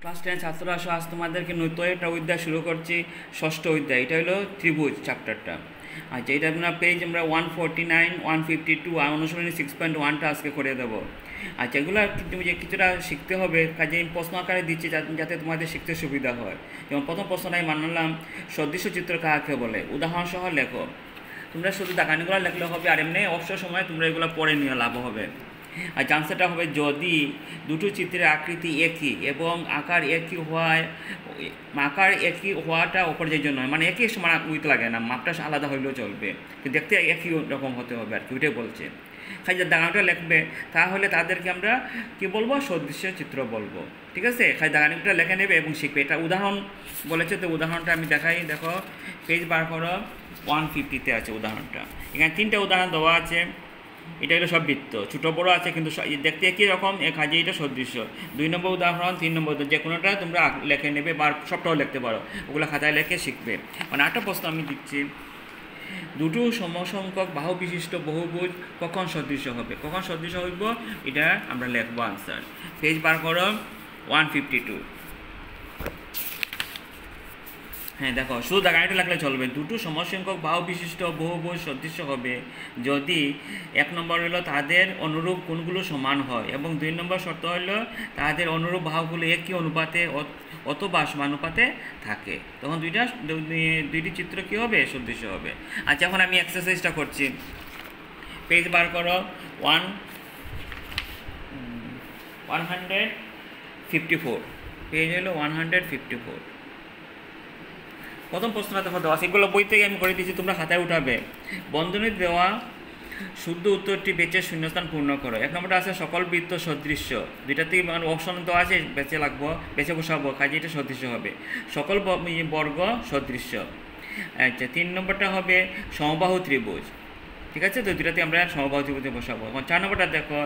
Class 10 ছাত্ররা আসো, আজ তোমাদেরকে নতুন একটা অধ্যায় শুরু করছি, ষষ্ঠ অধ্যায়। এটা হলো ত্রিভুজ চ্যাপ্টারটা। আচ্ছা, এটা আপনার পেজ আমরা 149, 152 আর অনুশীলনী 6.1টা আজকে করে দেবো। আচ্ছা, এগুলো তুমি যে কিছুটা শিখতে হবে, কাজে প্রশ্ন আকারে দিচ্ছি যাতে তোমাদের শিখতে সুবিধা হয়। যেমন প্রথম প্রশ্নটাই মানলাম, সদৃশ্য চিত্র কাকে বলে, উদাহরণ সহ লেখো। তোমরা শুধু দাগানিগুলো লেখলে হবে, আর এমনি অবসর সময় তোমরা এগুলো পড়ে নিয়ে লাভ হবে। আর আনসারটা হবে, যদি দুটো চিত্রের আকৃতি একই এবং আকার একই হওয়াটা অপরিহার্য নয়, মানে একই সমান উইথ লাগে না, মাপটা আলাদা হইলেও চলবে, কিন্তু দেখতে একই রকম হতে হবে আর কি, ওইটাই বলছে। খালি যে দাগানটা লিখবে তাহলে তাদেরকে আমরা কি বলবো, সদৃশ্য চিত্র বলবো। ঠিক আছে, খালি দাগানটা লেখে নেবে এবং শিখবে। এটা উদাহরণ বলেছে, তো উদাহরণটা আমি দেখাই। দেখো, পেজ বার করো, 150-তে আছে উদাহরণটা। এখানে 3টা উদাহরণ দেওয়া আছে। এটা হলো সব বৃত্ত, ছোটো বড়ো আছে, কিন্তু দেখতে একই রকম, কাজে এটা সদৃশ্য। 2 নম্বর উদাহরণ, 3 নম্বর যে কোনোটা তোমরা লেখে নেবে বা সবটাও লিখতে পারো, ওগুলো খাতায় লেখে শিখবে। মানে একটা প্রশ্ন আমি দিচ্ছি, দুটো সমসংখ্যক বাহু বিশিষ্ট বহুভুজ কখন সদৃশ্য হবে? কখন সদৃশ্য হইব এটা আমরা লিখবো আনসার। পেজ বার করো, 152। হ্যাঁ, দেখো, শুধু দাগানিটা লাগলে চলবে। দুটো সমসংখ্যক বাহু বিশিষ্ট বহুভুজ সদৃশ্য হবে যদি 1 নম্বর হলো তাদের অনুরূপ কোণগুলো সমান হয়, এবং 2 নম্বর শর্ত হলো তাদের অনুরূপ বাহুগুলো একই অনুপাতে অথবা সমানুপাতে থাকে, তখন দুইটি চিত্র কী হবে, সদৃশ্য হবে। আচ্ছা, এখন আমি এক্সারসাইজটা করছি। পেজ বার করো, 154, পেজ হলো 154। প্রথম প্রশ্নটা দেখো দেওয়া, সেগুলো বই থেকে আমি করে দিয়েছি, তোমরা খাতায় উঠাবে। বন্ধনীর দেওয়া শুদ্ধ উত্তরটি বেঁচে শূন্যস্থান পূর্ণ করো। 1 নম্বরটা আছে সকল বৃত্ত সদৃশ্য, দুইটা থেকে মানে অপশন দেওয়া আছে, বেঁচে বসাবো, কাজে এটা সদৃশ্য হবে। সকল বর্গ সদৃশ্য। আচ্ছা, 3 নম্বরটা হবে সমবাহু ত্রিভুজ। ঠিক আছে, তো দুইটাতে আমরা সমবাহু ত্রিভুজে বসাবো। এখন 4 নম্বরটা দেখো,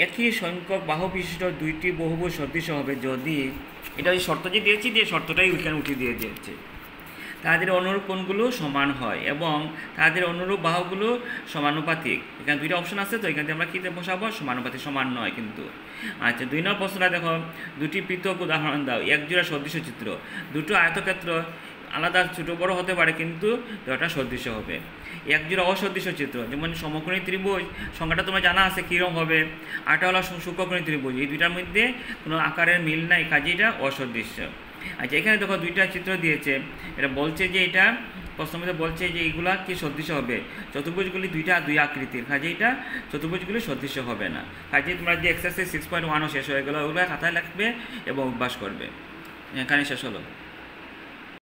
একই সংখ্যক বাহু বিশিষ্ট দুইটি বহুভুজ সদৃশ্য হবে যদি, এটা ওই শর্ত যে দিয়েছি, দিয়ে শর্তটাই ওইখানে উঠিয়ে দিয়ে দিয়েছে, তাদের অনুরূপ কোণগুলো সমান হয় এবং তাদের অনুরূপ বাহুগুলো সমানুপাতিক। এখানে দুইটা অপশন আছে, তো এখানে আমরা কীতে বসাবো, সমানুপাতিক, সমান নয় কিন্তু। আচ্ছা, 2 নম্বর প্রশ্নটা দেখো, দুটি পৃথক উদাহরণ দাও। এক জোড়া সদৃশ্য চিত্র, দুটো আয়তক্ষেত্র আলাদা ছোটো বড়ো হতে পারে, কিন্তু দুটা সদৃশ্য হবে। এক জোড়া অসদৃশ্য চিত্র, যেমন সমকোণী ত্রিভুজ, সংখ্যাটা তোমার জানা আছে কীরকম হবে। আরটা হলো সূক্ষ্মকোণী ত্রিভুজ, এই দুইটার মধ্যে কোনো আকারের মিল নাই, কাজে এটা অসদৃশ্য। আচ্ছা, এখানে দেখো দুইটা চিত্র দিয়েছে, এটা বলছে যে এটা প্রশ্নের মধ্যে বলছে যে এইগুলা কি সদৃশ্য হবে, চতুর্ভুজগুলি দুই আকৃতির, কাজে এটা চতুর্ভুজগুলি সদৃশ্য হবে না। কাজে তোমরা যে এক্সারসাইজ 6.1ও শেষ হয়ে গেলো, ওগুলো খাতায় লিখবে এবং অভ্যাস করবে। এখানে শেষ হলো।